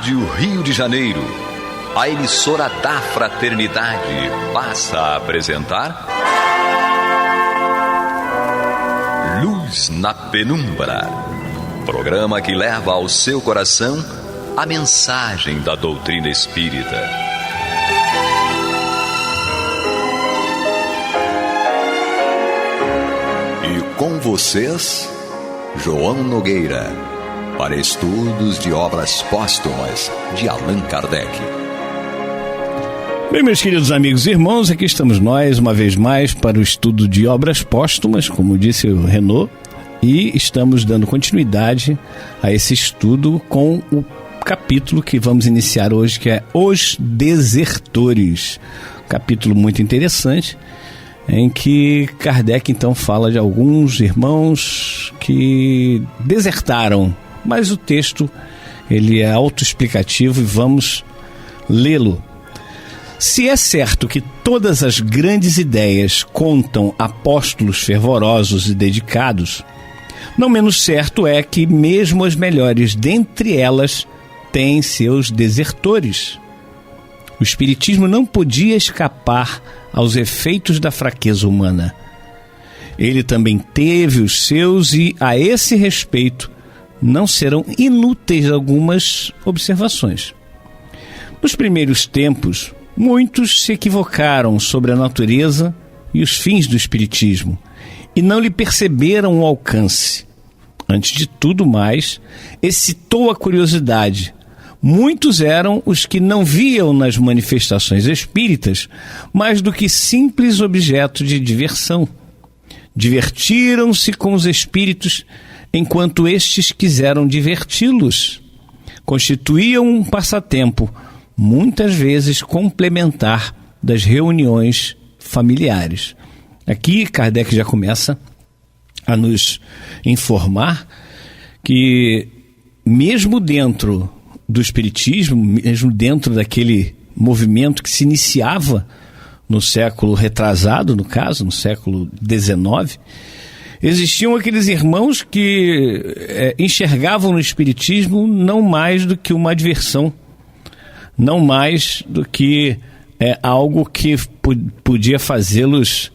Rádio Rio de Janeiro, a emissora da fraternidade, passa a apresentar Luz na Penumbra, programa que leva ao seu coração a mensagem da doutrina espírita. E com vocês, João Nogueira, para estudos de obras póstumas de Allan Kardec. Bem, meus queridos amigos e irmãos, aqui estamos nós, uma vez mais, para o estudo de obras póstumas, como disse o Renaud, e estamos dando continuidade a esse estudo com o capítulo que vamos iniciar hoje, que é Os Desertores. Um capítulo muito interessante, em que Kardec então fala de alguns irmãos que desertaram, mas o texto ele é autoexplicativo e vamos lê-lo. Se é certo que todas as grandes ideias contam apóstolos fervorosos e dedicados, não menos certo é que mesmo as melhores dentre elas têm seus desertores. O Espiritismo não podia escapar aos efeitos da fraqueza humana. Ele também teve os seus e, a esse respeito, não serão inúteis algumas observações. Nos primeiros tempos, muitos se equivocaram sobre a natureza e os fins do Espiritismo e não lhe perceberam o alcance. Antes de tudo mais, excitou a curiosidade. Muitos eram os que não viam nas manifestações espíritas mais do que simples objeto de diversão. Divertiram-se com os espíritos enquanto estes quiseram diverti-los. Constituíam um passatempo, muitas vezes complementar das reuniões familiares. Aqui Kardec já começa a nos informar que mesmo dentro do Espiritismo, mesmo dentro daquele movimento que se iniciava no século retrasado, no caso, no século XIX, existiam aqueles irmãos que enxergavam no Espiritismo não mais do que uma diversão, não mais do que algo que podia fazê-los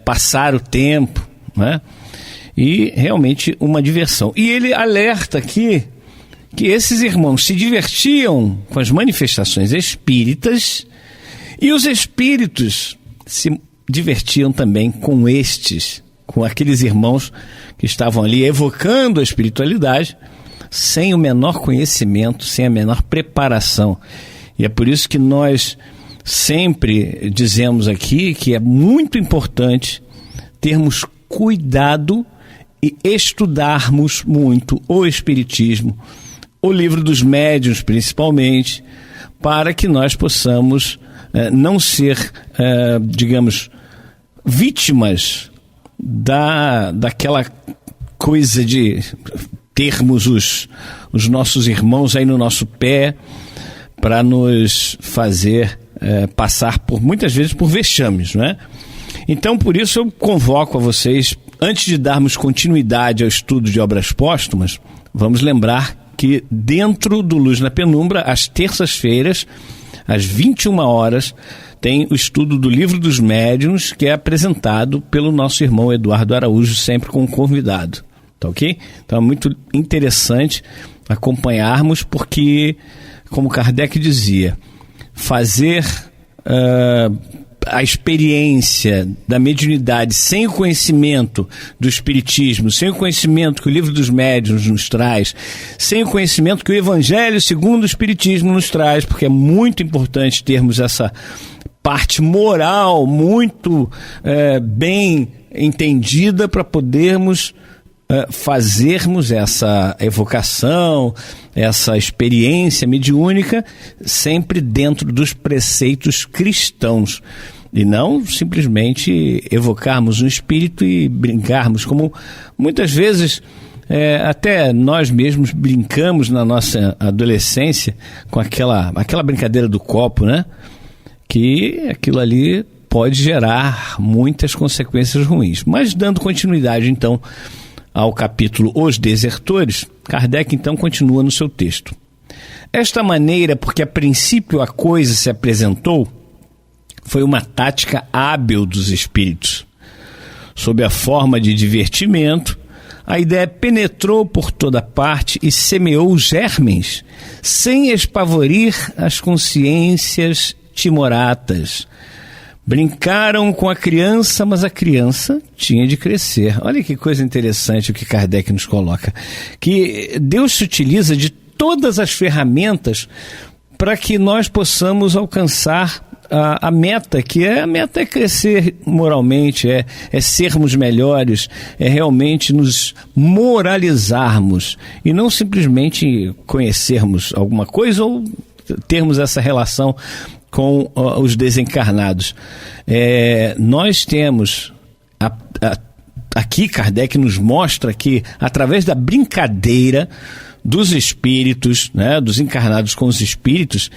passar o tempo, né? E realmente uma diversão. E ele alerta aqui que esses irmãos se divertiam com as manifestações espíritas e os espíritos se divertiam também com estes, com aqueles irmãos que estavam ali evocando a espiritualidade sem o menor conhecimento, sem a menor preparação. E é por isso que nós sempre dizemos aqui que é muito importante termos cuidado e estudarmos muito o Espiritismo, o Livro dos Médiuns principalmente, para que nós possamos não ser, digamos, vítimas daquela coisa de termos os nossos irmãos aí no nosso pé para nos fazer passar muitas vezes por vexames, não é? Então, por isso eu convoco a vocês, antes de darmos continuidade ao estudo de obras póstumas, vamos lembrar que dentro do Luz na Penumbra, às terças-feiras, às 21 horas, tem o estudo do Livro dos Médiuns, que é apresentado pelo nosso irmão Eduardo Araújo, sempre com um convidado. Tá ok? Então é muito interessante acompanharmos, porque, como Kardec dizia, fazer a experiência da mediunidade sem o conhecimento do Espiritismo, sem o conhecimento que o Livro dos Médiuns nos traz, sem o conhecimento que o Evangelho segundo o Espiritismo nos traz, porque é muito importante termos essa parte moral muito bem entendida para podermos fazermos essa evocação, essa experiência mediúnica sempre dentro dos preceitos cristãos e não simplesmente evocarmos um espírito e brincarmos, como muitas vezes até nós mesmos brincamos na nossa adolescência com aquela brincadeira do copo, né? Que aquilo ali pode gerar muitas consequências ruins. Mas dando continuidade então ao capítulo Os Desertores, Kardec então continua no seu texto. Esta maneira, porque a princípio a coisa se apresentou, foi uma tática hábil dos espíritos. Sob a forma de divertimento, a ideia penetrou por toda parte e semeou germens, sem espavorir as consciências timoratas. Brincaram com a criança, mas a criança tinha de crescer. Olha que coisa interessante o que Kardec nos coloca. Que Deus se utiliza de todas as ferramentas para que nós possamos alcançar a meta, que a meta é crescer moralmente, é sermos melhores, é realmente nos moralizarmos e não simplesmente conhecermos alguma coisa ou termos essa relação com os desencarnados. Nós temos, aqui Kardec nos mostra que através da brincadeira dos espíritos, né, dos encarnados com os espíritos,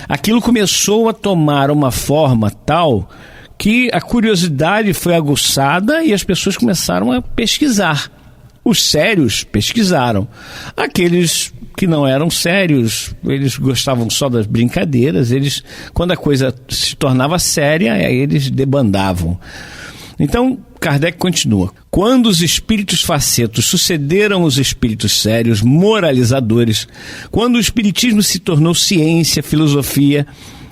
aquilo começou a tomar uma forma tal que a curiosidade foi aguçada e as pessoas começaram a pesquisar. Os sérios pesquisaram. Aqueles que não eram sérios, eles gostavam só das brincadeiras, quando a coisa se tornava séria, eles debandavam. Então, Kardec continua. Quando os espíritos facetos sucederam os espíritos sérios, moralizadores, quando o espiritismo se tornou ciência, filosofia,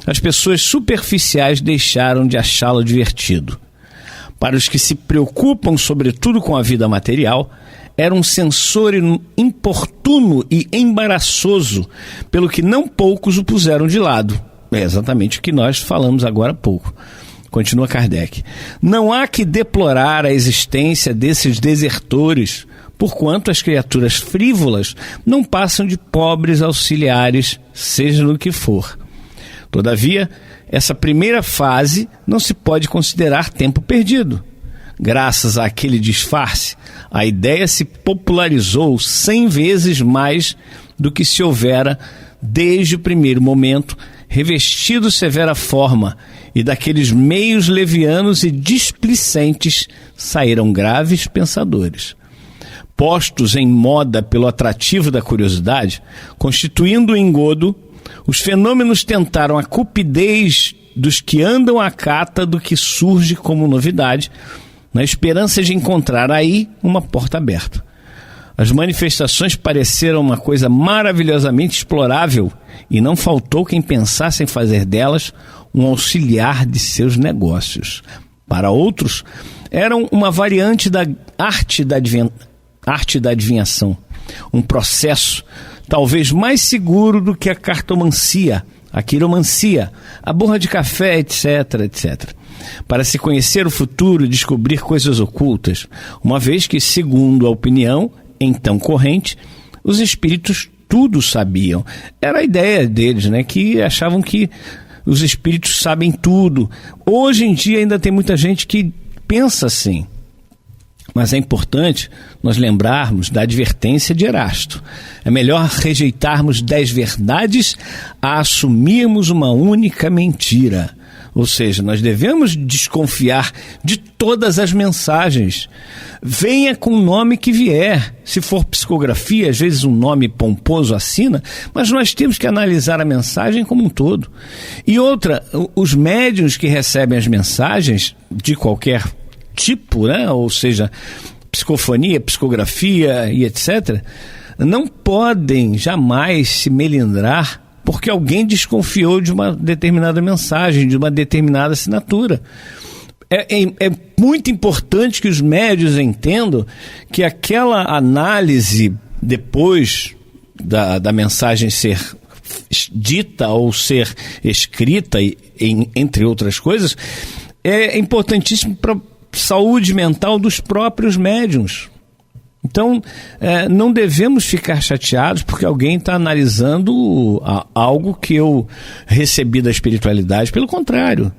as pessoas superficiais deixaram de achá-lo divertido. Para os que se preocupam sobretudo com a vida material, era um censor importuno e embaraçoso, pelo que não poucos o puseram de lado. É exatamente o que nós falamos agora há pouco. Continua Kardec. Não há que deplorar a existência desses desertores, porquanto as criaturas frívolas não passam de pobres auxiliares, seja no que for. Todavia, essa primeira fase não se pode considerar tempo perdido. Graças àquele disfarce, a ideia se popularizou 100 vezes mais do que se houvera desde o primeiro momento, revestido severa forma, e daqueles meios levianos e displicentes saíram graves pensadores. Postos em moda pelo atrativo da curiosidade, constituindo o engodo, os fenômenos tentaram a cupidez dos que andam à cata do que surge como novidade, na esperança de encontrar aí uma porta aberta. As manifestações pareceram uma coisa maravilhosamente explorável e não faltou quem pensasse em fazer delas um auxiliar de seus negócios. Para outros, eram uma variante da arte da adivinhação, um processo talvez mais seguro do que a cartomancia, a quiromancia, a borra de café, etc., etc., para se conhecer o futuro e descobrir coisas ocultas, uma vez que, segundo a opinião então corrente, os espíritos tudo sabiam. Era a ideia deles, né? Que achavam que os espíritos sabem tudo. Hoje em dia ainda tem muita gente que pensa assim. Mas é importante nós lembrarmos da advertência de Erasto. É melhor rejeitarmos 10 verdades a assumirmos uma única mentira. Ou seja, nós devemos desconfiar de todas as mensagens. Venha com o nome que vier. Se for psicografia, às vezes um nome pomposo assina, mas nós temos que analisar a mensagem como um todo. E outra, os médiuns que recebem as mensagens de qualquer tipo, né? Ou seja, psicofonia, psicografia e etc., não podem jamais se melindrar porque alguém desconfiou de uma determinada mensagem, de uma determinada assinatura. É muito importante que os médiuns entendam que aquela análise, depois da mensagem ser dita ou ser escrita, entre outras coisas, é importantíssimo para a saúde mental dos próprios médiuns. Então, não devemos ficar chateados porque alguém está analisando algo que eu recebi da espiritualidade. Pelo contrário,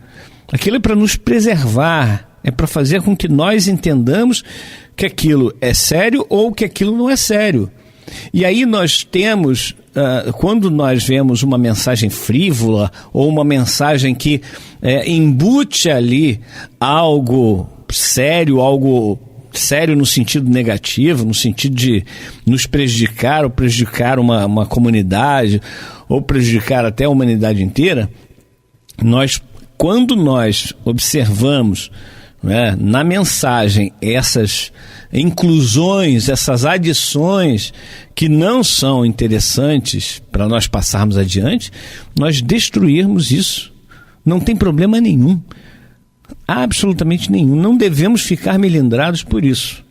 aquilo é para nos preservar, é para fazer com que nós entendamos que aquilo é sério ou que aquilo não é sério. E aí nós temos, quando nós vemos uma mensagem frívola ou uma mensagem que embute ali algo sério, algo sério no sentido negativo, no sentido de nos prejudicar ou prejudicar uma comunidade ou prejudicar até a humanidade inteira, quando nós observamos, né, na mensagem essas inclusões, essas adições que não são interessantes para nós passarmos adiante, nós destruirmos isso. Não tem problema nenhum. Absolutamente nenhum. Não devemos ficar melindrados por isso,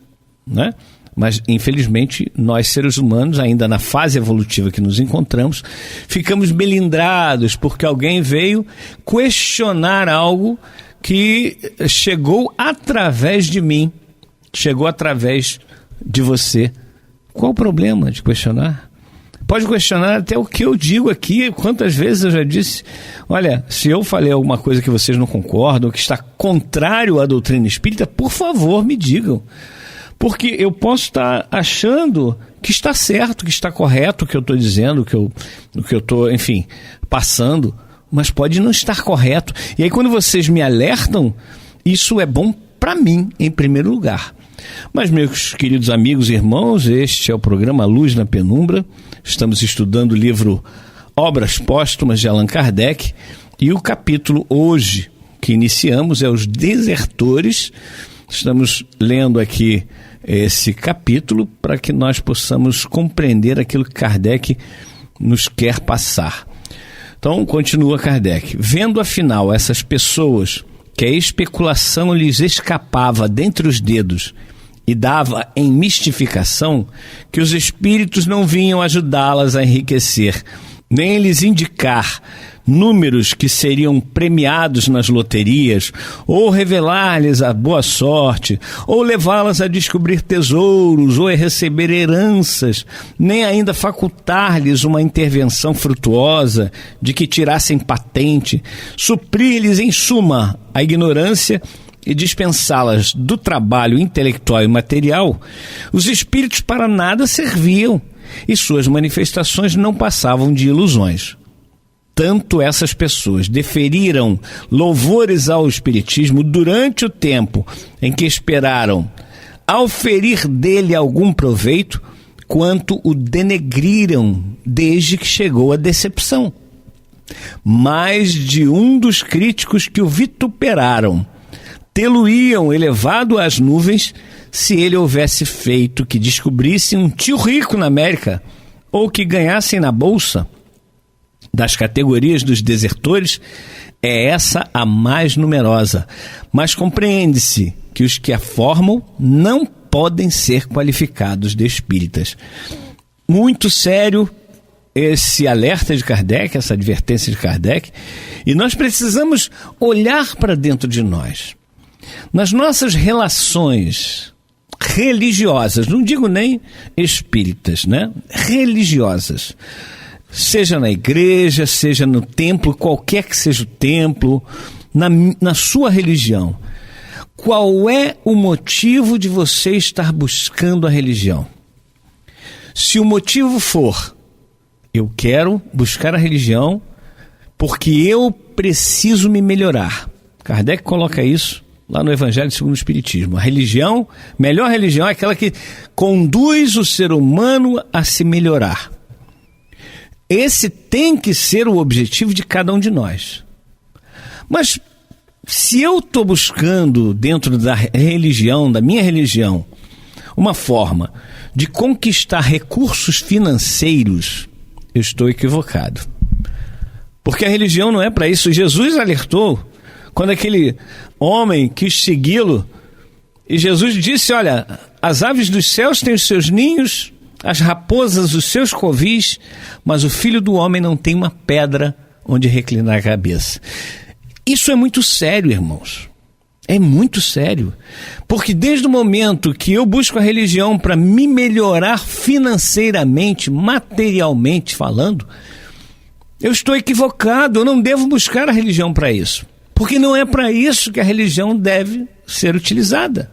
né? Mas, infelizmente, nós seres humanos, ainda na fase evolutiva que nos encontramos, ficamos melindrados porque alguém veio questionar algo que chegou através de mim, chegou através de você. Qual o problema de questionar? Pode questionar até o que eu digo aqui. Quantas vezes eu já disse, olha, se eu falei alguma coisa que vocês não concordam, que está contrário à doutrina espírita, por favor, me digam. Porque eu posso estar achando que está certo, que está correto o que eu estou dizendo, o que eu estou, enfim, passando, mas pode não estar correto. E aí quando vocês me alertam, isso é bom para mim, em primeiro lugar. Mas, meus queridos amigos e irmãos, este é o programa Luz na Penumbra. Estamos estudando o livro Obras Póstumas de Allan Kardec, e o capítulo hoje que iniciamos é Os Desertores. Estamos lendo aqui esse capítulo para que nós possamos compreender aquilo que Kardec nos quer passar. Então, continua Kardec. Vendo afinal essas pessoas que a especulação lhes escapava dentre os dedos e dava em mistificação, que os espíritos não vinham ajudá-las a enriquecer, nem lhes indicar números que seriam premiados nas loterias, ou revelar-lhes a boa sorte, ou levá-las a descobrir tesouros, ou a receber heranças, nem ainda facultar-lhes uma intervenção frutuosa de que tirassem patente, suprir-lhes em suma a ignorância e dispensá-las do trabalho intelectual e material, os espíritos para nada serviam e suas manifestações não passavam de ilusões. Tanto essas pessoas deferiram louvores ao espiritismo durante o tempo em que esperaram auferir dele algum proveito, quanto o denegriram desde que chegou a decepção. Mais de um dos críticos que o vituperaram tê-lo-iam elevado às nuvens se ele houvesse feito que descobrissem um tio rico na América ou que ganhassem na bolsa. Das categorias dos desertores, é essa a mais numerosa, mas compreende-se que os que a formam não podem ser qualificados de espíritas. Muito sério esse alerta de Kardec, essa advertência de Kardec, e nós precisamos olhar para dentro de nós. Nas nossas relações religiosas, não digo nem espíritas, né? Religiosas, seja na igreja, seja no templo, qualquer que seja o templo, na sua religião, qual é o motivo de você estar buscando a religião? Se o motivo for, eu quero buscar a religião porque eu preciso me melhorar. Kardec coloca isso lá no Evangelho segundo o Espiritismo. A religião, melhor religião é aquela que conduz o ser humano a se melhorar. Esse tem que ser o objetivo de cada um de nós. Mas se eu estou buscando dentro da religião, da minha religião, uma forma de conquistar recursos financeiros, eu estou equivocado. Porque a religião não é para isso. Jesus alertou quando aquele homem quis segui-lo, e Jesus disse, olha, as aves dos céus têm os seus ninhos, as raposas os seus covis, mas o Filho do Homem não tem uma pedra onde reclinar a cabeça. Isso é muito sério, irmãos. É muito sério. Porque desde o momento que eu busco a religião para me melhorar financeiramente, materialmente falando, eu estou equivocado. Eu não devo buscar a religião para isso. Porque não é para isso que a religião deve ser utilizada.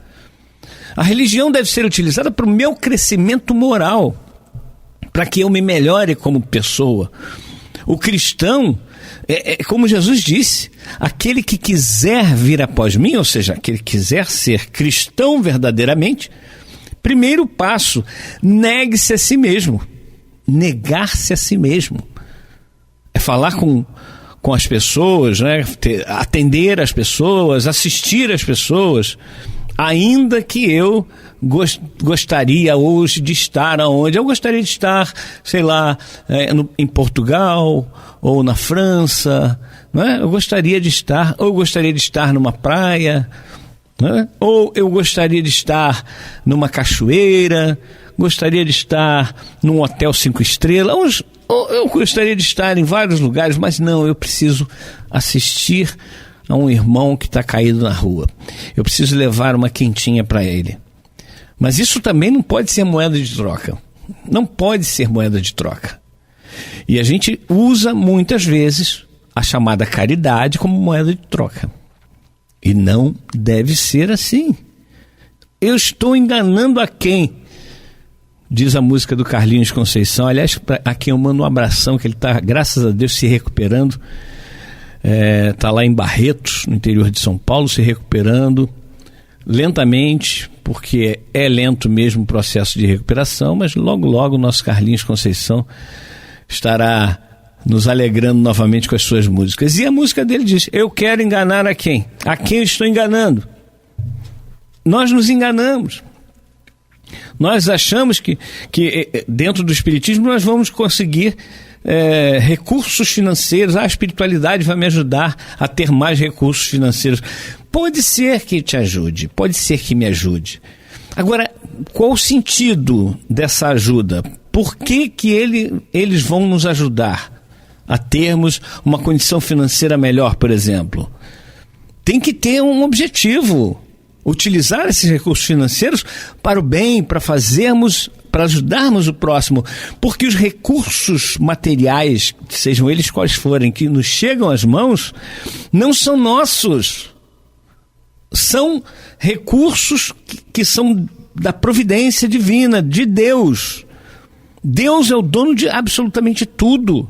A religião deve ser utilizada para o meu crescimento moral, para que eu me melhore como pessoa. O cristão como Jesus disse, aquele que quiser vir após mim, ou seja, aquele que quiser ser cristão verdadeiramente, primeiro passo, negue-se a si mesmo. Negar-se a si mesmo. É falar com as pessoas, né? Atender as pessoas, assistir as pessoas, ainda que eu gostaria hoje de estar aonde? Eu gostaria de estar, sei lá, em Portugal ou na França, né? Eu gostaria de estar numa praia, né? Ou eu gostaria de estar numa cachoeira, gostaria de estar num hotel 5 estrelas, ou eu gostaria de estar em vários lugares, mas não, eu preciso assistir a um irmão que está caído na rua. Eu preciso levar uma quentinha para ele. Mas isso também não pode ser moeda de troca. Não pode ser moeda de troca. E a gente usa muitas vezes a chamada caridade como moeda de troca. E não deve ser assim. Eu estou enganando a quem? Diz a música do Carlinhos Conceição. Aliás, a quem eu mando um abração, que ele está, graças a Deus, se recuperando. Está lá em Barretos, no interior de São Paulo, se recuperando lentamente, porque é lento mesmo o processo de recuperação, mas logo, logo o nosso Carlinhos Conceição estará nos alegrando novamente com as suas músicas. E a música dele diz: eu quero enganar a quem? A quem eu estou enganando? Nós nos enganamos. Nós achamos que dentro do Espiritismo nós vamos conseguir recursos financeiros. A espiritualidade vai me ajudar a ter mais recursos financeiros. Pode ser que te ajude, pode ser que me ajude. Agora, qual o sentido dessa ajuda? Por que eles vão nos ajudar a termos uma condição financeira melhor, por exemplo? Tem que ter um objetivo. Utilizar esses recursos financeiros para o bem, para ajudarmos o próximo, porque os recursos materiais, sejam eles quais forem, que nos chegam às mãos, não são nossos. São recursos que são da providência divina, de Deus. Deus é o dono de absolutamente tudo.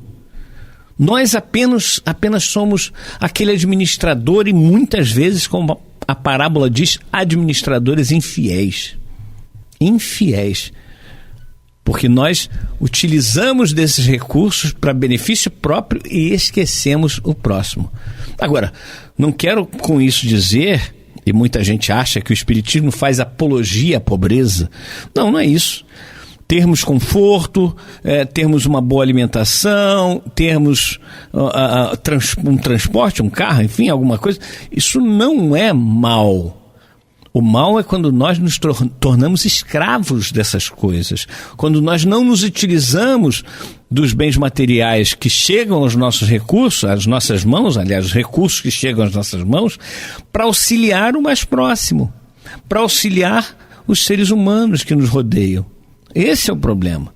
Nós apenas somos aquele administrador, e muitas vezes, como a parábola diz, administradores infiéis. Infiéis. Porque nós utilizamos desses recursos para benefício próprio e esquecemos o próximo. Agora, não quero com isso dizer, e muita gente acha que o Espiritismo faz apologia à pobreza. Não, não é isso. Termos conforto, termos uma boa alimentação, termos um transporte, um carro, enfim, alguma coisa, isso não é mal. O mal é quando nós nos tornamos escravos dessas coisas, quando nós não nos utilizamos dos bens materiais que chegam aos nossos recursos, às nossas mãos, aliás, os recursos que chegam às nossas mãos, para auxiliar o mais próximo, para auxiliar os seres humanos que nos rodeiam. Esse é o problema.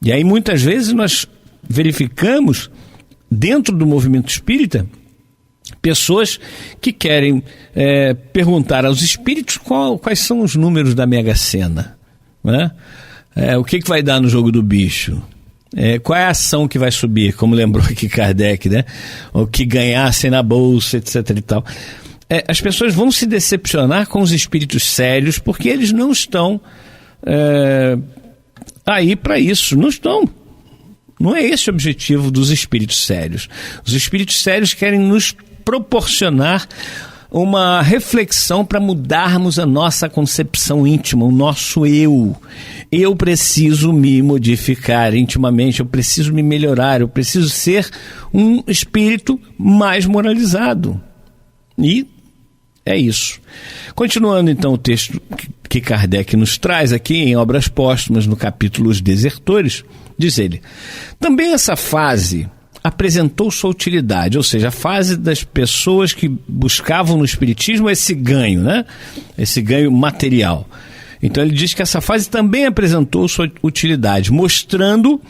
E aí muitas vezes nós verificamos dentro do movimento espírita pessoas que querem perguntar aos espíritos quais são os números da Mega Sena, né? O que vai dar no jogo do bicho, qual é a ação que vai subir, como lembrou aqui Kardec, né? O que ganhassem na bolsa, etc. e tal. As pessoas vão se decepcionar com os espíritos sérios porque eles não estão aí para isso, não estão. Não é esse o objetivo dos espíritos sérios. Os espíritos sérios querem nos proporcionar uma reflexão para mudarmos a nossa concepção íntima, o nosso eu. Eu preciso me modificar intimamente, eu preciso me melhorar, eu preciso ser um espírito mais moralizado. E é isso. Continuando então o texto que Kardec nos traz aqui em Obras Póstumas, no capítulo Os Desertores, diz ele: também essa fase apresentou sua utilidade, ou seja, a fase das pessoas que buscavam no Espiritismo esse ganho, né? Esse ganho material. Então ele diz que essa fase também apresentou sua utilidade, mostrando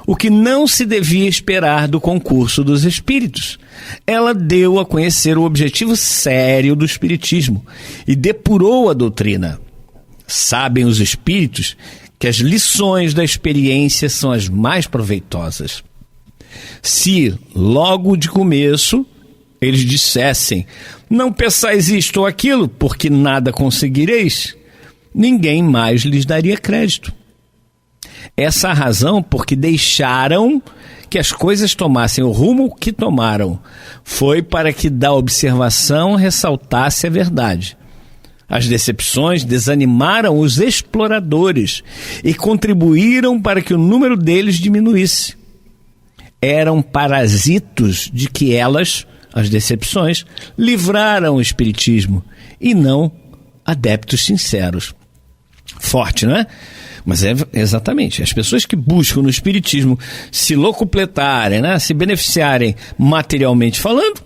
o que não se devia esperar do concurso dos espíritos. Ela deu a conhecer o objetivo sério do Espiritismo e depurou a doutrina. Sabem os espíritos que as lições da experiência são as mais proveitosas. Se logo de começo eles dissessem: não peçais isto ou aquilo, porque nada conseguireis, ninguém mais lhes daria crédito. Essa é a razão porque deixaram que as coisas tomassem o rumo que tomaram. Foi para que da observação ressaltasse a verdade. As decepções desanimaram os exploradores e contribuíram para que o número deles diminuísse. Eram parasitos de que elas, as decepções, livraram o espiritismo e não adeptos sinceros. Forte, não é? Mas é exatamente, as pessoas que buscam no espiritismo se locupletarem, né, se beneficiarem materialmente falando,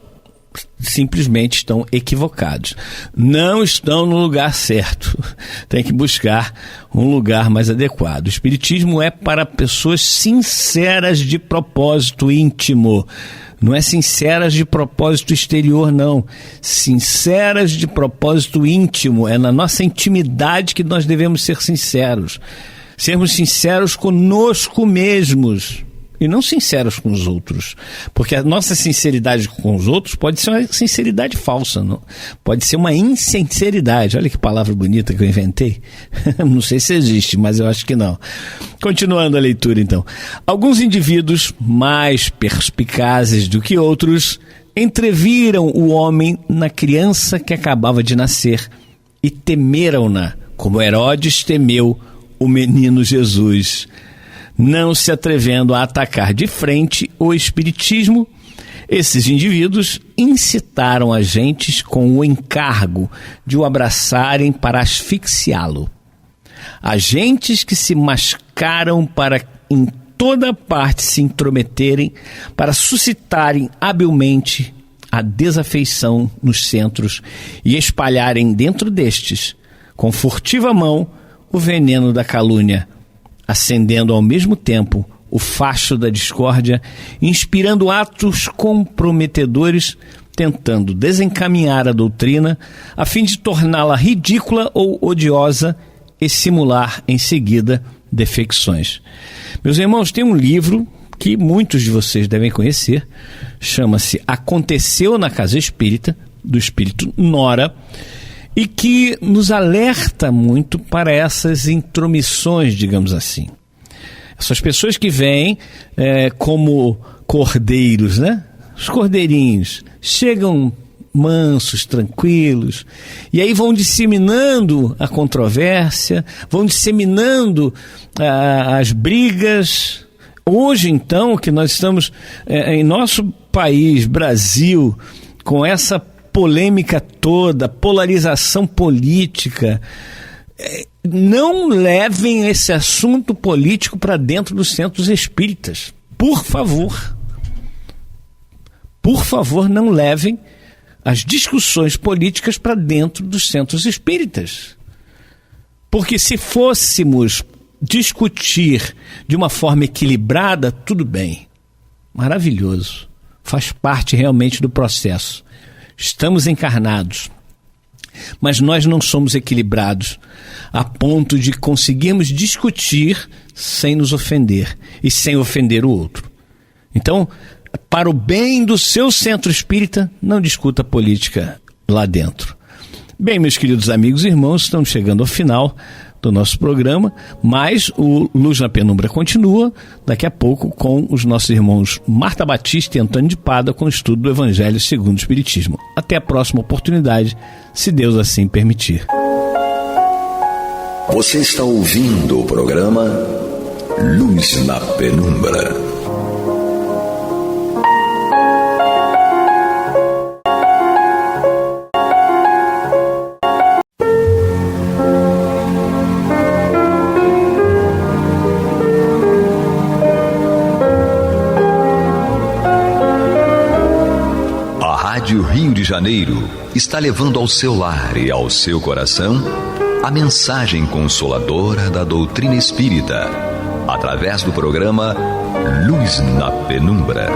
simplesmente estão equivocados. Não estão no lugar certo. Tem que buscar um lugar mais adequado. O espiritismo é para pessoas sinceras de propósito íntimo. Não é sinceras de propósito exterior, não. Sinceras de propósito íntimo. É na nossa intimidade que nós devemos ser sinceros. Sermos sinceros conosco mesmos. E não sinceros com os outros. Porque a nossa sinceridade com os outros pode ser uma sinceridade falsa. Não? Pode ser uma insinceridade. Olha que palavra bonita que eu inventei. Não sei se existe, mas eu acho que não. Continuando a leitura, então. Alguns indivíduos mais perspicazes do que outros entreviram o homem na criança que acabava de nascer e temeram-na, como Herodes temeu o menino Jesus, não se atrevendo a atacar de frente o espiritismo. Esses indivíduos incitaram agentes com o encargo de o abraçarem para asfixiá-lo. Agentes que se mascaram para em toda parte se intrometerem, para suscitarem habilmente a desafeição nos centros e espalharem dentro destes, com furtiva mão, o veneno da calúnia, acendendo ao mesmo tempo o facho da discórdia, inspirando atos comprometedores, tentando desencaminhar a doutrina, a fim de torná-la ridícula ou odiosa e simular em seguida defecções. Meus irmãos, tem um livro que muitos de vocês devem conhecer, chama-se Aconteceu na Casa Espírita, do Espírito Nora, e que nos alerta muito para essas intromissões, digamos assim. Essas pessoas que vêm como cordeiros, né? Os cordeirinhos, chegam mansos, tranquilos, e aí vão disseminando a controvérsia, vão disseminando as brigas. Hoje, então, que nós estamos em nosso país, Brasil, com essa polêmica toda, polarização política, não levem esse assunto político para dentro dos centros espíritas. Por favor. Por favor, não levem as discussões políticas para dentro dos centros espíritas. Porque se fôssemos discutir de uma forma equilibrada, tudo bem. Maravilhoso. Faz parte realmente do processo. Estamos encarnados, mas nós não somos equilibrados a ponto de conseguirmos discutir sem nos ofender e sem ofender o outro. Então, para o bem do seu centro espírita, não discuta política lá dentro. Bem, meus queridos amigos e irmãos, estamos chegando ao final do nosso programa, mas o Luz na Penumbra continua daqui a pouco com os nossos irmãos Marta Batista e Antônio de Pada com o estudo do Evangelho segundo o Espiritismo. Até a próxima oportunidade, se Deus assim permitir. Você está ouvindo o programa Luz na Penumbra. Rio de Janeiro está levando ao seu lar e ao seu coração a mensagem consoladora da doutrina espírita, através do programa Luz na Penumbra.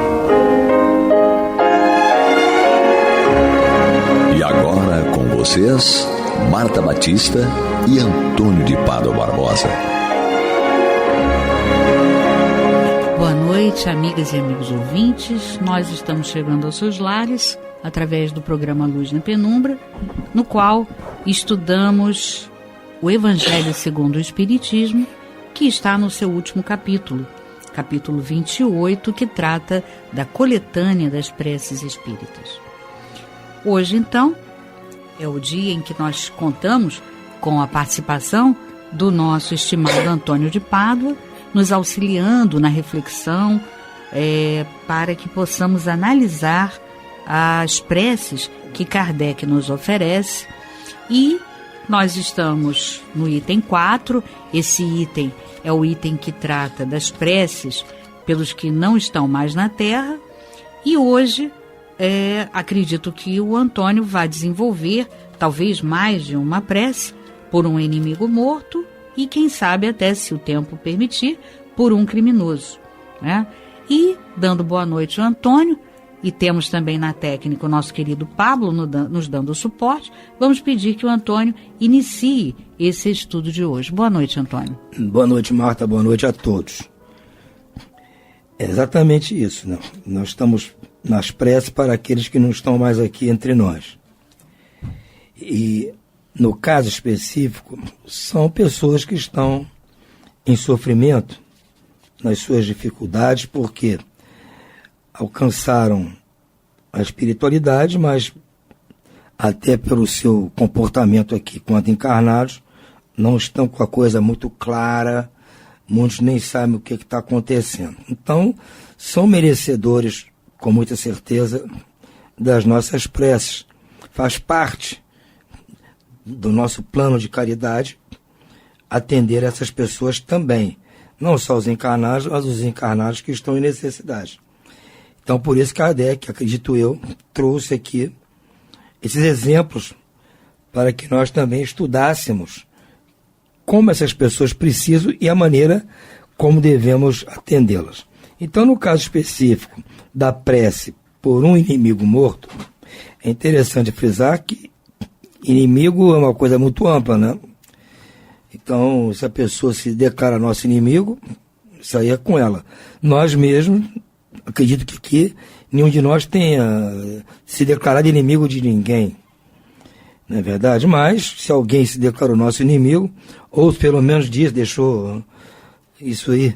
E agora com vocês, Marta Batista e Antônio de Pada Barbosa. Boa noite, amigas e amigos ouvintes. Nós estamos chegando aos seus lares através do programa Luz na Penumbra, no qual estudamos o Evangelho segundo o Espiritismo, que está no seu último capítulo, capítulo 28, que trata da coletânea das preces espíritas. Hoje, então, é o dia em que nós contamos com a participação do nosso estimado Antônio de Pádua, nos auxiliando na reflexão para que possamos analisar as preces que Kardec nos oferece. E nós estamos no item 4, esse item é o item que trata das preces pelos que não estão mais na Terra, e hoje acredito que o Antônio vai desenvolver talvez mais de uma prece por um inimigo morto e quem sabe até, se o tempo permitir, por um criminoso, né? E dando boa noite ao Antônio, e temos também na técnica o nosso querido Pablo nos dando suporte, vamos pedir que o Antônio inicie esse estudo de hoje. Boa noite, Antônio. Boa noite, Marta, boa noite a todos. É exatamente isso, né? Nós estamos nas preces para aqueles que não estão mais aqui entre nós. E, no caso específico, são pessoas que estão em sofrimento, nas suas dificuldades, porque alcançaram a espiritualidade, mas até pelo seu comportamento aqui, quanto encarnados, não estão com a coisa muito clara, muitos nem sabem o que está acontecendo. Então, são merecedores, com muita certeza, das nossas preces. Faz parte do nosso plano de caridade atender essas pessoas também. Não só os encarnados, mas os encarnados que estão em necessidade. Então, por isso, Kardec, acredito eu, trouxe aqui esses exemplos para que nós também estudássemos como essas pessoas precisam e a maneira como devemos atendê-las. Então, no caso específico da prece por um inimigo morto, é interessante frisar que inimigo é uma coisa muito ampla, né? Então, se a pessoa se declara nosso inimigo, isso aí é com ela. Nós mesmos, acredito que aqui, nenhum de nós tenha se declarado inimigo de ninguém. Não é verdade? Mas, se alguém se declarou nosso inimigo, ou pelo menos deixou isso aí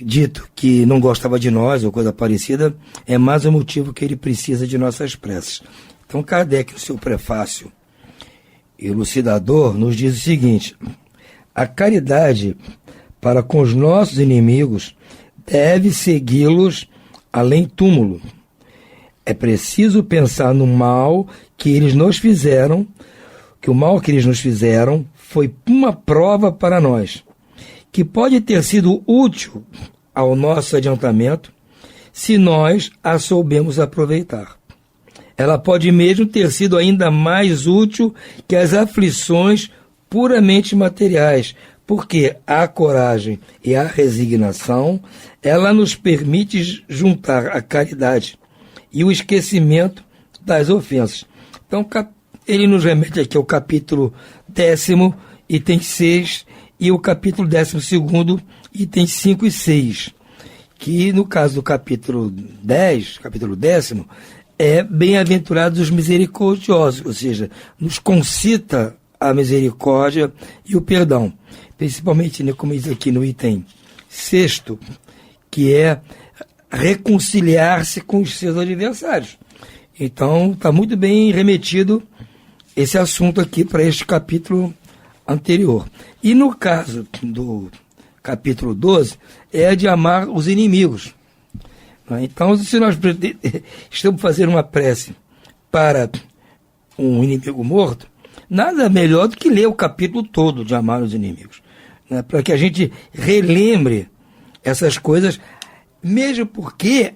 dito que não gostava de nós, ou coisa parecida, é mais um motivo que ele precisa de nossas preces. Então, Kardec, no seu prefácio elucidador, nos diz o seguinte: a caridade para com os nossos inimigos deve segui-los além túmulo. É preciso pensar no mal que eles nos fizeram, que o mal que eles nos fizeram foi uma prova para nós, que pode ter sido útil ao nosso adiantamento se nós a soubemos aproveitar. Ela pode mesmo ter sido ainda mais útil que as aflições puramente materiais, porque a coragem e a resignação, ela nos permite juntar a caridade e o esquecimento das ofensas. Então, ele nos remete aqui ao capítulo 10º, item 6, e o capítulo 12º, itens 5 e 6, que no caso do capítulo 10, capítulo 10º, é bem-aventurados os misericordiosos, ou seja, nos concita a misericórdia e o perdão. Principalmente, né, como diz aqui no item 6º, que é reconciliar-se com os seus adversários. Então, está muito bem remetido esse assunto aqui para este capítulo anterior. E no caso do capítulo 12, é de amar os inimigos. Então, se nós estamos fazendo uma prece para um inimigo morto, nada melhor do que ler o capítulo todo de amar os inimigos, né? Para que a gente relembre essas coisas, mesmo porque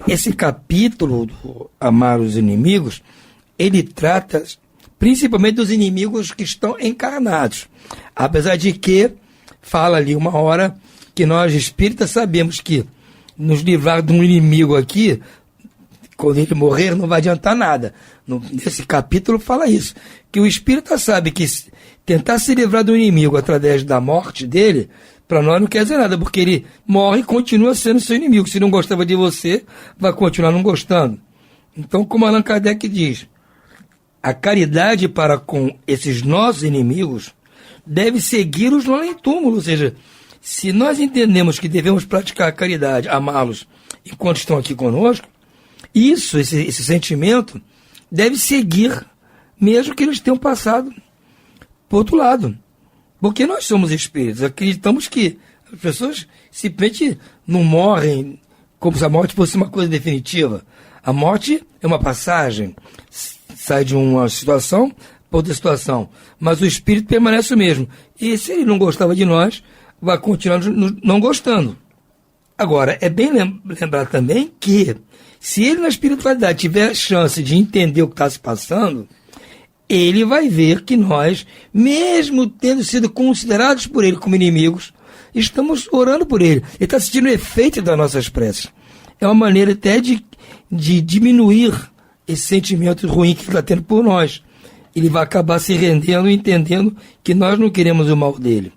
esse capítulo do amar os inimigos, ele trata principalmente dos inimigos que estão encarnados, apesar de que fala ali uma hora que nós espíritas sabemos que nos livrar de um inimigo aqui, quando ele morrer, não vai adiantar nada. Nesse capítulo fala isso, que o espírita sabe que tentar se livrar do inimigo através da morte dele Para nós não quer dizer nada, porque ele morre e continua sendo seu inimigo. Se não gostava de você, vai continuar não gostando. Então, como Allan Kardec diz, a caridade para com esses nossos inimigos deve segui-los no além-túmulo. Ou seja, se nós entendemos que devemos praticar a caridade, amá-los enquanto estão aqui conosco, esse sentimento deve seguir, mesmo que eles tenham passado para o outro lado. Porque nós somos espíritos, acreditamos que as pessoas simplesmente não morrem como se a morte fosse uma coisa definitiva. A morte é uma passagem, sai de uma situação para outra situação, mas o espírito permanece o mesmo. E se ele não gostava de nós, vai continuar não gostando. Agora, é bem lembrar também que, se ele na espiritualidade tiver a chance de entender o que está se passando, ele vai ver que nós, mesmo tendo sido considerados por ele como inimigos, estamos orando por ele. Ele está sentindo o efeito das nossas preces. É uma maneira até de diminuir esse sentimento ruim que ele está tendo por nós. Ele vai acabar se rendendo e entendendo que nós não queremos o mal dele.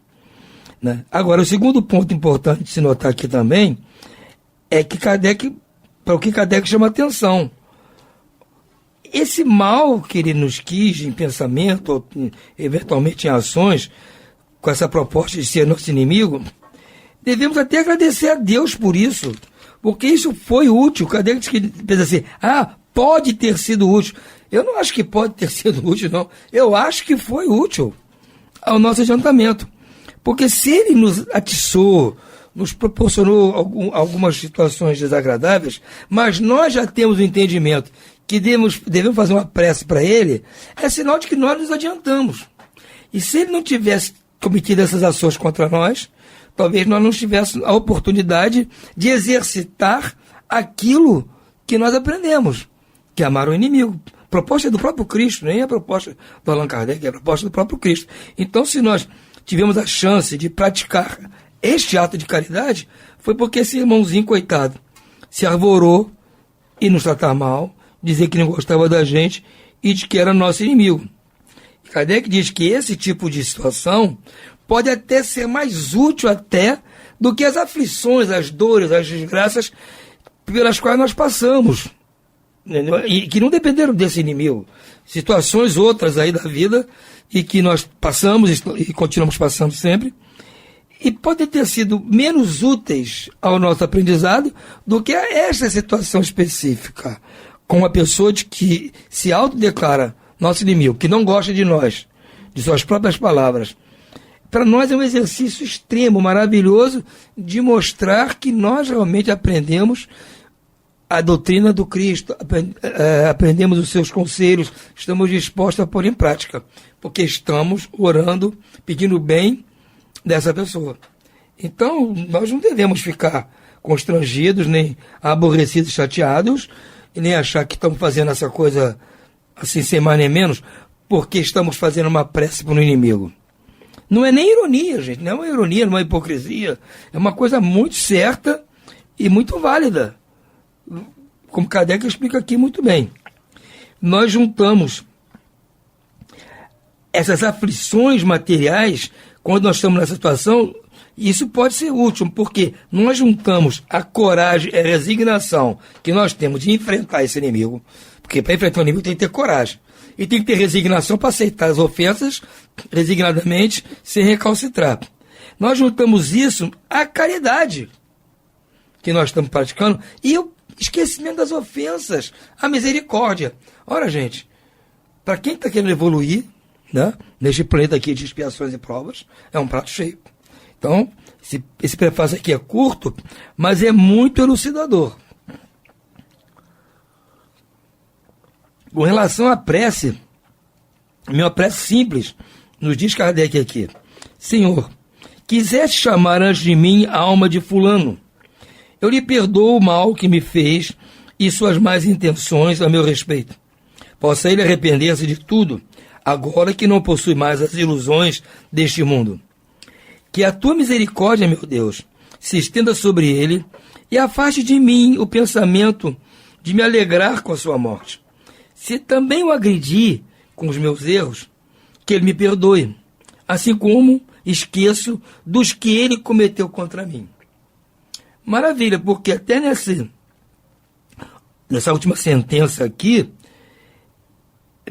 Né? Agora, o segundo ponto importante de se notar aqui também é que para o que Kardec chama atenção. Esse mal que ele nos quis em pensamento, ou eventualmente em ações, com essa proposta de ser nosso inimigo, devemos até agradecer a Deus por isso, porque isso foi útil. Kardec diz que pensa assim, pode ter sido útil. Eu não acho que pode ter sido útil, não. Eu acho que foi útil ao nosso adiantamento. Porque se ele nos atiçou, nos proporcionou algumas situações desagradáveis, mas nós já temos o entendimento que devemos fazer uma prece para ele, é sinal de que nós nos adiantamos. E se ele não tivesse cometido essas ações contra nós, talvez nós não tivéssemos a oportunidade de exercitar aquilo que nós aprendemos, que é amar o inimigo. A proposta é do próprio Cristo, nem é a proposta do Allan Kardec, é a proposta do próprio Cristo. Então, se nós tivemos a chance de praticar este ato de caridade, foi porque esse irmãozinho, coitado, se arvorou e nos tratar mal, dizer que não gostava da gente e de que era nosso inimigo. E Kardec diz que esse tipo de situação pode até ser mais útil até do que as aflições, as dores, as desgraças pelas quais nós passamos. E que não dependeram desse inimigo. Situações outras aí da vida e que nós passamos e continuamos passando sempre. E podem ter sido menos úteis ao nosso aprendizado do que essa situação específica, com uma pessoa que se autodeclara nosso inimigo, que não gosta de nós, de suas próprias palavras. Para nós é um exercício extremo, maravilhoso, de mostrar que nós realmente aprendemos a doutrina do Cristo, aprendemos os seus conselhos, estamos dispostos a pôr em prática, porque estamos orando, pedindo o bem dessa pessoa. Então, nós não devemos ficar constrangidos, nem aborrecidos, chateados, e nem achar que estamos fazendo essa coisa assim, sem mais nem menos, porque estamos fazendo uma prece para o inimigo. Não é nem ironia, gente, não é uma ironia, não é uma hipocrisia, é uma coisa muito certa e muito válida. Como Kardec explica aqui muito bem. Nós juntamos essas aflições materiais, quando nós estamos nessa situação, isso pode ser útil, porque nós juntamos a coragem e a resignação que nós temos de enfrentar esse inimigo, porque para enfrentar o inimigo tem que ter coragem, e tem que ter resignação para aceitar as ofensas resignadamente, sem recalcitrar. Nós juntamos isso à caridade que nós estamos praticando e o esquecimento das ofensas, a misericórdia. Ora, gente, para quem está querendo evoluir, né, neste planeta aqui de expiações e provas, é um prato cheio. Então, esse prefácio aqui é curto, mas é muito elucidador. Com relação à prece, minha prece simples, nos diz Kardec aqui: Senhor, quiseste chamar antes de mim a alma de fulano, eu lhe perdoo o mal que me fez e suas más intenções a meu respeito. Possa ele arrepender-se de tudo, agora que não possui mais as ilusões deste mundo. Que a tua misericórdia, meu Deus, se estenda sobre ele e afaste de mim o pensamento de me alegrar com a sua morte. Se também o agredi com os meus erros, que ele me perdoe, assim como esqueço dos que ele cometeu contra mim. Maravilha, porque até nessa última sentença aqui,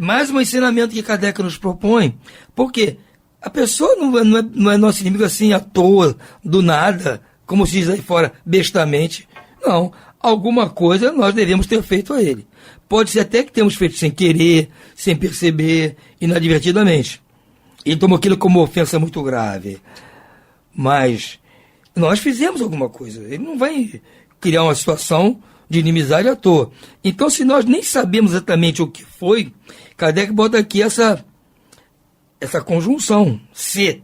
mais um ensinamento que Kardec nos propõe, porque a pessoa não é nosso inimigo assim à toa, do nada, como se diz aí fora, bestamente. Não, alguma coisa nós devemos ter feito a ele. Pode ser até que temos feito sem querer, sem perceber, inadvertidamente. Ele tomou aquilo como ofensa muito grave. Mas nós fizemos alguma coisa. Ele não vai criar uma situação de inimizade à toa. Então, se nós nem sabemos exatamente o que foi, Kardec bota aqui essa conjunção, se.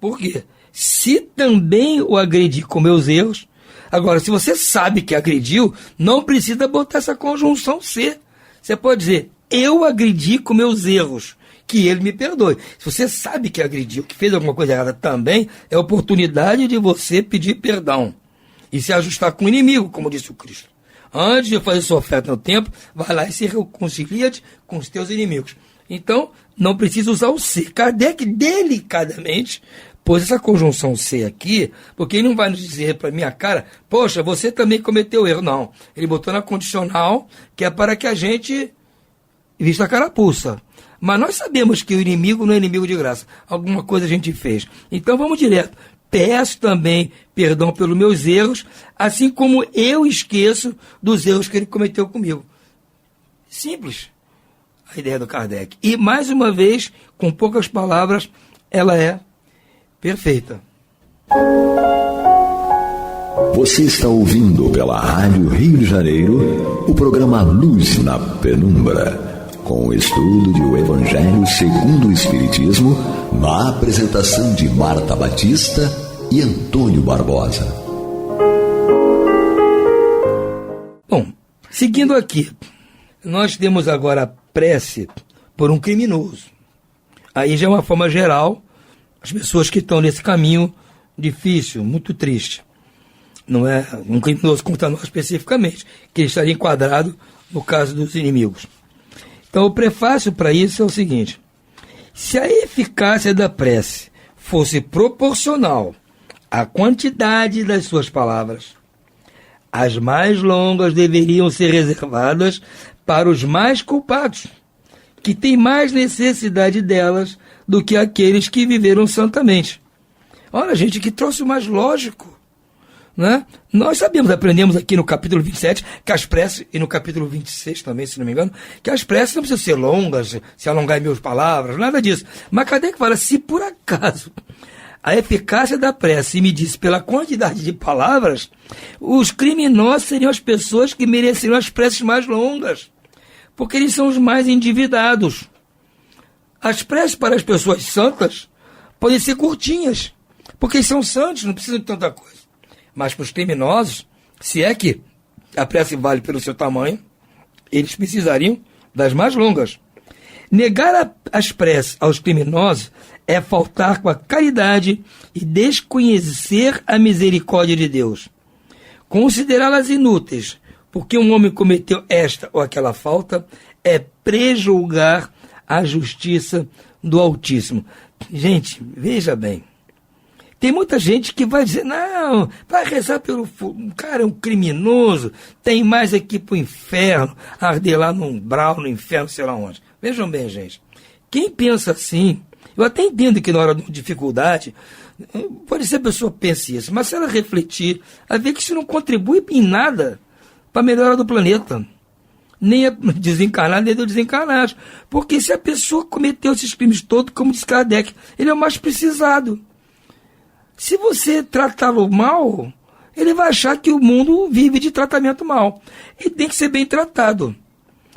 Por quê? Se também o agredi com meus erros. Agora, se você sabe que agrediu, não precisa botar essa conjunção se. Você pode dizer, eu agredi com meus erros, que ele me perdoe. Se você sabe que agrediu, que fez alguma coisa errada também, é oportunidade de você pedir perdão e se ajustar com o inimigo, como disse o Cristo. Antes de fazer sua oferta no templo, vai lá e se reconcilia-te com os teus inimigos. Então, não precisa usar o se. Kardec, delicadamente, pôs essa conjunção se aqui, porque ele não vai nos dizer para minha cara, poxa, você também cometeu erro. Não. Ele botou na condicional, que é para que a gente vista a carapuça. Mas nós sabemos que o inimigo não é inimigo de graça. Alguma coisa a gente fez. Então vamos direto. Peço também perdão pelos meus erros, assim como eu esqueço dos erros que ele cometeu comigo. Simples a ideia do Kardec. E, mais uma vez, com poucas palavras, ela é perfeita. Você está ouvindo pela Rádio Rio de Janeiro o programa Luz na Penumbra, com o estudo de O Evangelho segundo o Espiritismo, na apresentação de Marta Batista e Antônio Barbosa. Bom, seguindo aqui, nós temos agora a prece por um criminoso. Aí já é uma forma geral, as pessoas que estão nesse caminho difícil, muito triste. Não é um criminoso contra nós especificamente, que ele estaria enquadrado no caso dos inimigos. Então, o prefácio para isso é o seguinte: se a eficácia da prece fosse proporcional à quantidade das suas palavras, as mais longas deveriam ser reservadas para os mais culpados, que têm mais necessidade delas do que aqueles que viveram santamente. Olha, gente, que troço mais lógico, né? Nós sabemos, aprendemos aqui no capítulo 27, que as preces, e no capítulo 26 também, se não me engano, que as preces não precisam ser longas, se alongar em mil palavras, nada disso. Mas Kardec fala, se por acaso a eficácia da prece me disse pela quantidade de palavras, os criminosos seriam as pessoas que mereceriam as preces mais longas, porque eles são os mais endividados. As preces para as pessoas santas podem ser curtinhas, porque eles são santos, não precisam de tanta coisa. Mas para os criminosos, se é que a prece vale pelo seu tamanho, eles precisariam das mais longas. Negar as preces aos criminosos é faltar com a caridade e desconhecer a misericórdia de Deus. Considerá-las inúteis, porque um homem cometeu esta ou aquela falta, é prejulgar a justiça do Altíssimo. Gente, veja bem. Tem muita gente que vai dizer, não, vai rezar pelo... O cara é um criminoso, tem mais aqui pro inferno, arder lá no umbral, no inferno, sei lá onde. Vejam bem, gente. Quem pensa assim, eu até entendo que na hora de dificuldade, pode ser a pessoa pense isso, mas se ela refletir, ela vê que isso não contribui em nada para a melhora do planeta. Nem a desencarnado, nem do desencarnado. Porque se a pessoa cometeu esses crimes todos, como diz Kardec, ele é o mais precisado. Se você tratá-lo mal, ele vai achar que o mundo vive de tratamento mal. Ele tem que ser bem tratado,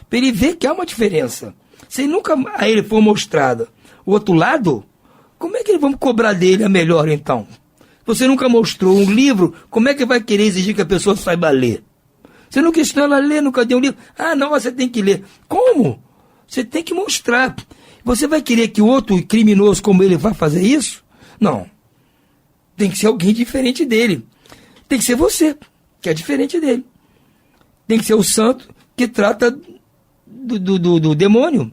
para ele ver que há uma diferença. Se nunca a ele for mostrado o outro lado, como é que vamos cobrar dele a melhor, então? Você nunca mostrou um livro, como é que vai querer exigir que a pessoa saiba ler? Você nunca ensinou ela a ler, nunca deu um livro. Ah, não, você tem que ler. Como? Você tem que mostrar. Você vai querer que o outro criminoso como ele vá fazer isso? Não. Tem que ser alguém diferente dele. Tem que ser você, que é diferente dele. Tem que ser o santo que trata do demônio.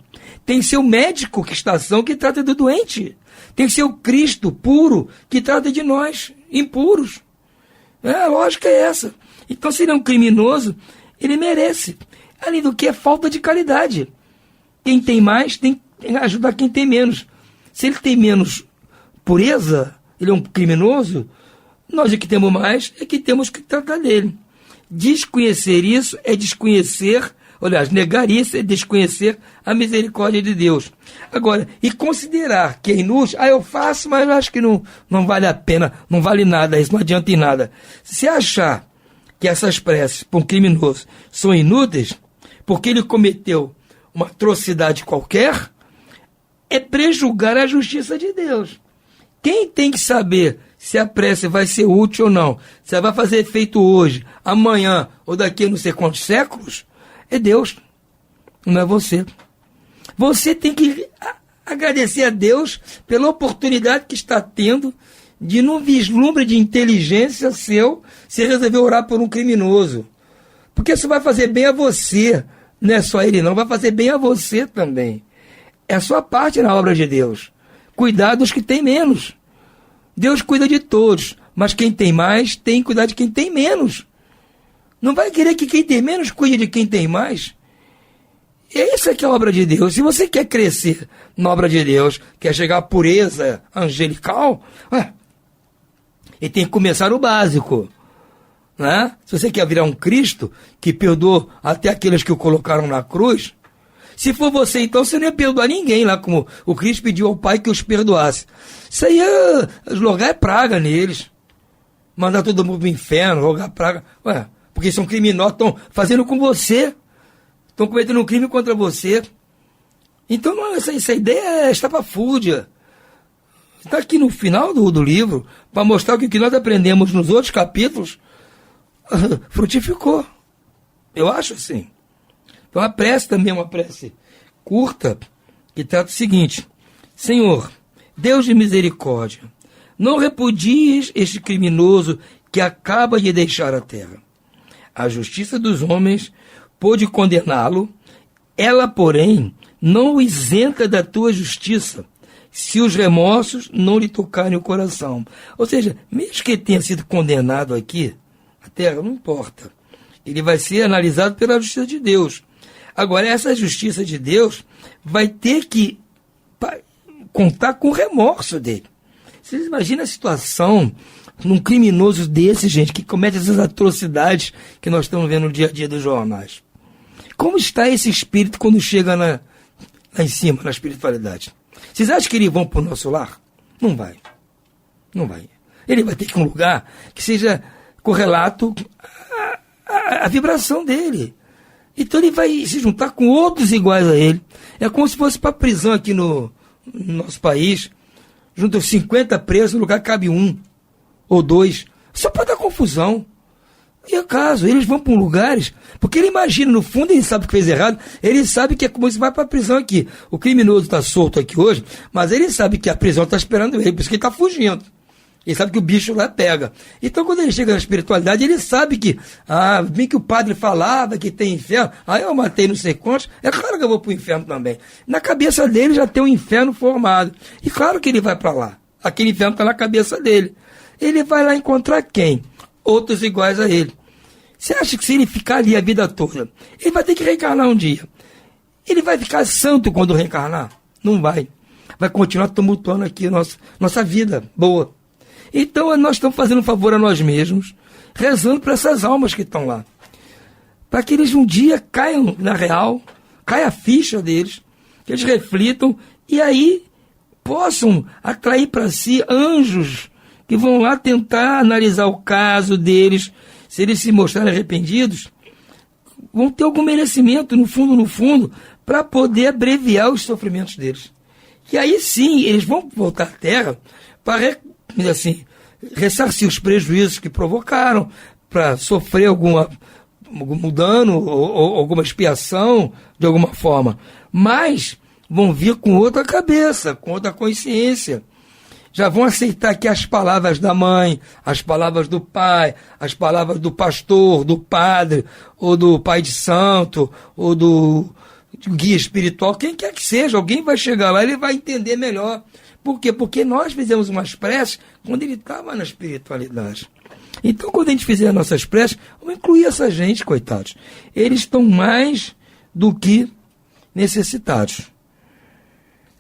Tem que ser o médico que está são, que trata do doente. Tem que ser o Cristo puro, que trata de nós, impuros. A lógica é essa. Então, se ele é um criminoso, ele merece. Além do que, é falta de caridade. Quem tem mais tem que ajudar quem tem menos. Se ele tem menos pureza, ele é um criminoso, nós que temos mais é que temos que tratar dele. Desconhecer isso é desconhecer, aliás, negar isso é desconhecer a misericórdia de Deus. Agora, e considerar que é inútil, eu faço, mas eu acho que não vale a pena, não vale nada, isso não adianta em nada. Se achar que essas preces para um criminoso são inúteis, porque ele cometeu uma atrocidade qualquer, é prejulgar a justiça de Deus. Quem tem que saber se a prece vai ser útil ou não, se ela vai fazer efeito hoje, amanhã ou daqui a não sei quantos séculos, é Deus, não é você. Você tem que agradecer a Deus pela oportunidade que está tendo de, num vislumbre de inteligência seu, você resolver orar por um criminoso. Porque isso vai fazer bem a você, não é só ele não, vai fazer bem a você também. É a sua parte na obra de Deus. Cuidar dos que têm menos. Deus cuida de todos, mas quem tem mais tem que cuidar de quem tem menos. Não vai querer que quem tem menos cuide de quem tem mais. Essa é que é a obra de Deus. Se você quer crescer na obra de Deus, quer chegar à pureza angelical, ele tem que começar o básico. Né? Se você quer virar um Cristo que perdoou até aqueles que o colocaram na cruz, se for você, então, você não ia perdoar ninguém lá, como o Cristo pediu ao Pai que os perdoasse. Isso aí é jogar praga neles. Mandar todo mundo para o inferno, jogar praga. Porque são criminosos, estão fazendo com você. Estão cometendo um crime contra você. Então, essa ideia é estapafúrdia. Está aqui no final do livro, para mostrar que o que nós aprendemos nos outros capítulos frutificou. Eu acho assim. Então a prece também é uma prece curta, que trata o seguinte: Senhor, Deus de misericórdia, não repudies este criminoso que acaba de deixar a terra. A justiça dos homens pôde condená-lo, ela, porém, não o isenta da tua justiça, se os remorsos não lhe tocarem o coração. Ou seja, mesmo que ele tenha sido condenado aqui, a terra não importa. Ele vai ser analisado pela justiça de Deus. Agora, essa justiça de Deus vai ter que contar com o remorso dele. Vocês imaginam a situação num criminoso desse, gente, que comete essas atrocidades que nós estamos vendo no dia a dia dos jornais. Como está esse espírito quando chega lá em cima, na espiritualidade? Vocês acham que eles vão para o nosso lar? Não vai. Não vai. Ele vai ter que ir a um lugar que seja correlato à vibração dele. Então ele vai se juntar com outros iguais a ele. É como se fosse para a prisão aqui no nosso país. Juntam 50 presos, no lugar cabe 1 ou 2. Só para dar confusão. E acaso, eles vão para lugares, porque ele imagina, no fundo ele sabe que fez errado, ele sabe que é como se vai para a prisão aqui. O criminoso está solto aqui hoje, mas ele sabe que a prisão está esperando ele, por isso que ele está fugindo. Ele sabe que o bicho lá pega. Então, quando ele chega na espiritualidade, ele sabe que, bem que o padre falava que tem inferno, eu matei não sei quantos, é claro que eu vou para o inferno também. Na cabeça dele já tem um inferno formado. E claro que ele vai para lá. Aquele inferno está na cabeça dele. Ele vai lá encontrar quem? Outros iguais a ele. Você acha que se ele ficar ali a vida toda, ele vai ter que reencarnar um dia? Ele vai ficar santo quando reencarnar? Não vai. Vai continuar tumultuando aqui nossa vida boa. Então nós estamos fazendo um favor a nós mesmos, rezando para essas almas que estão lá. Para que eles um dia caiam na real, caia a ficha deles, que eles reflitam e aí possam atrair para si anjos que vão lá tentar analisar o caso deles. Se eles se mostrarem arrependidos, vão ter algum merecimento, no fundo, para poder abreviar os sofrimentos deles. E aí sim, eles vão voltar à Terra para ressarcir os prejuízos que provocaram, para sofrer algum dano ou alguma expiação de alguma forma. Mas vão vir com outra cabeça, com outra consciência. Já vão aceitar que as palavras da mãe, as palavras do pai, as palavras do pastor, do padre, ou do pai de santo, ou do guia espiritual, quem quer que seja, alguém vai chegar lá e ele vai entender melhor. Por quê? Porque nós fizemos umas preces quando ele estava na espiritualidade. Então, quando a gente fizer as nossas preces, vamos incluir essa gente, coitados. Eles estão mais do que necessitados.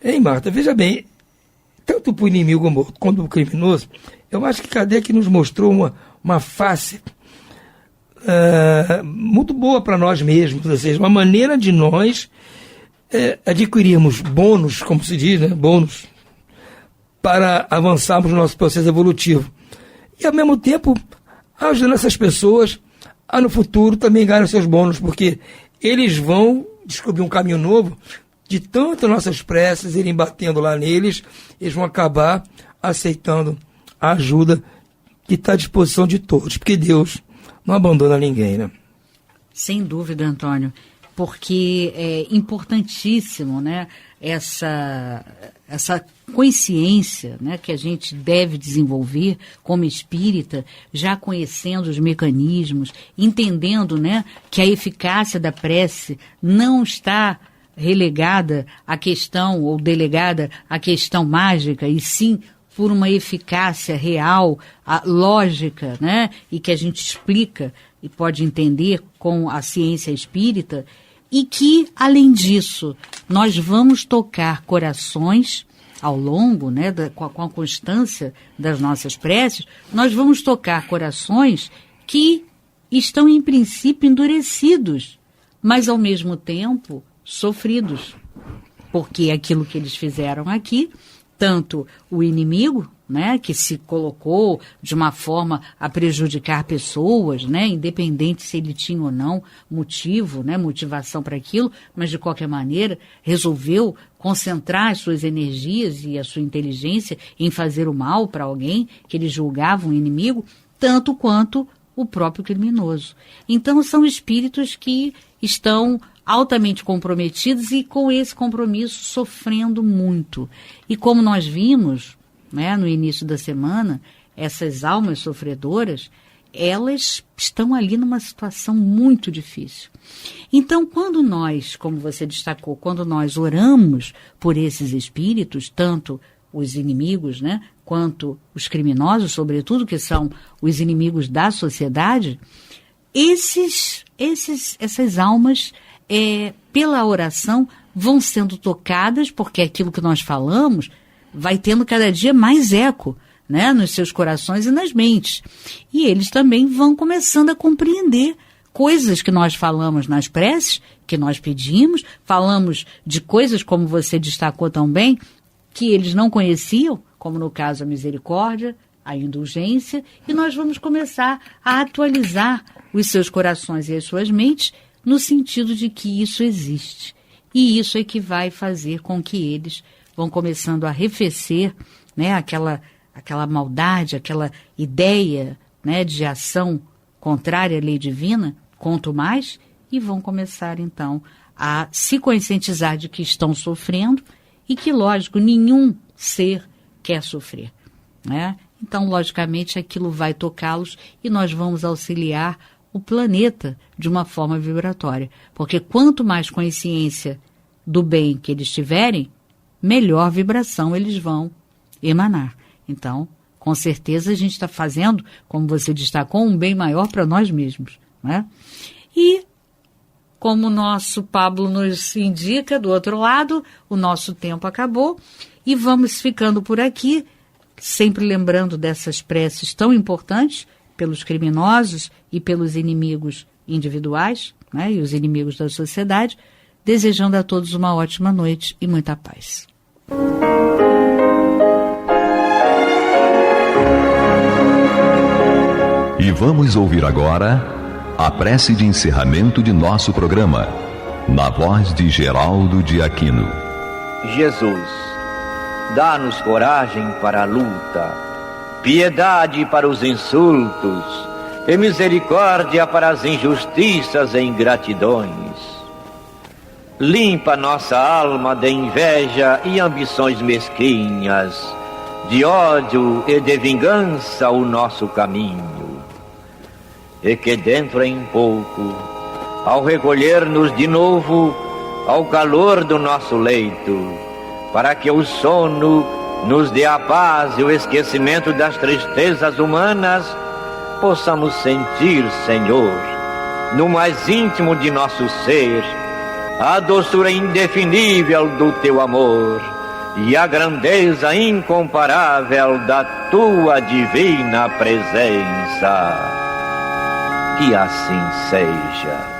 Hein, Marta? Veja bem, tanto para o inimigo quanto para o criminoso, eu acho que Kardec nos mostrou uma face muito boa para nós mesmos, ou seja, uma maneira de nós adquirirmos bônus, como se diz, né? Bônus, para avançarmos no nosso processo evolutivo. E, ao mesmo tempo, ajudando essas pessoas a, no futuro, também ganhar seus bônus, porque eles vão descobrir um caminho novo, de tanto nossas preces irem batendo lá neles, eles vão acabar aceitando a ajuda que está à disposição de todos, porque Deus não abandona ninguém, né? Sem dúvida, Antônio, porque é importantíssimo, né, essa consciência, né, que a gente deve desenvolver como espírita, já conhecendo os mecanismos, entendendo, né, que a eficácia da prece não está relegada à questão ou delegada à questão mágica, e sim por uma eficácia real, lógica, né, e que a gente explica e pode entender com a ciência espírita, e que, além disso, nós vamos tocar corações ao longo, né, com a constância das nossas preces, nós vamos tocar corações que estão, em princípio, endurecidos, mas, ao mesmo tempo, sofridos, porque aquilo que eles fizeram aqui, tanto o inimigo, né, que se colocou de uma forma a prejudicar pessoas, né, independente se ele tinha ou não motivo, né, motivação para aquilo, mas de qualquer maneira resolveu concentrar as suas energias e a sua inteligência em fazer o mal para alguém que ele julgava um inimigo, tanto quanto o próprio criminoso. Então são espíritos que estão altamente comprometidos e, com esse compromisso, sofrendo muito. E como nós vimos, né, no início da semana, essas almas sofredoras, elas estão ali numa situação muito difícil. Então, quando nós, como você destacou, quando nós oramos por esses espíritos, tanto os inimigos, né, quanto os criminosos, sobretudo, que são os inimigos da sociedade, essas almas, pela oração, vão sendo tocadas, porque aquilo que nós falamos vai tendo cada dia mais eco, né, nos seus corações e nas mentes. E eles também vão começando a compreender coisas que nós falamos nas preces, que nós pedimos, falamos de coisas, como você destacou tão bem, que eles não conheciam, como no caso a misericórdia, a indulgência, e nós vamos começar a atualizar os seus corações e as suas mentes no sentido de que isso existe. E isso é que vai fazer com que eles vão começando a arrefecer, né, aquela maldade, aquela ideia, né, de ação contrária à lei divina, quanto mais, e vão começar, então, a se conscientizar de que estão sofrendo e que, lógico, nenhum ser quer sofrer, né? Então, logicamente, aquilo vai tocá-los e nós vamos auxiliar o planeta de uma forma vibratória. Porque quanto mais consciência do bem que eles tiverem, melhor vibração eles vão emanar. Então, com certeza, a gente está fazendo, como você destacou, um bem maior para nós mesmos, né? E, como o nosso Pablo nos indica, do outro lado, o nosso tempo acabou e vamos ficando por aqui, sempre lembrando dessas preces tão importantes pelos criminosos e pelos inimigos individuais, né, e os inimigos da sociedade, desejando a todos uma ótima noite e muita paz. E vamos ouvir agora a prece de encerramento de nosso programa, na voz de Geraldo de Aquino. Jesus, dá-nos coragem para a luta, piedade para os insultos e misericórdia para as injustiças e ingratidões. Limpa nossa alma de inveja e ambições mesquinhas, de ódio e de vingança o nosso caminho. E que dentro em pouco, ao recolher-nos de novo, ao calor do nosso leito, para que o sono nos dê a paz e o esquecimento das tristezas humanas, possamos sentir, Senhor, no mais íntimo de nosso ser, a doçura indefinível do Teu amor e a grandeza incomparável da Tua divina presença. Que assim seja.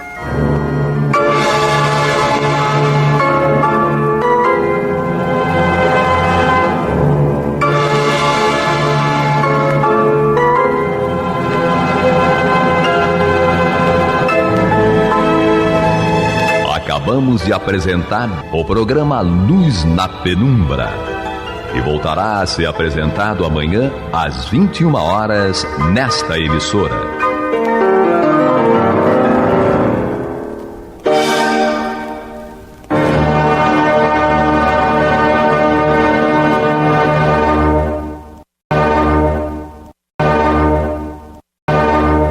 Acabamos de apresentar o programa Luz na Penumbra, que voltará a ser apresentado amanhã às 21 horas nesta emissora.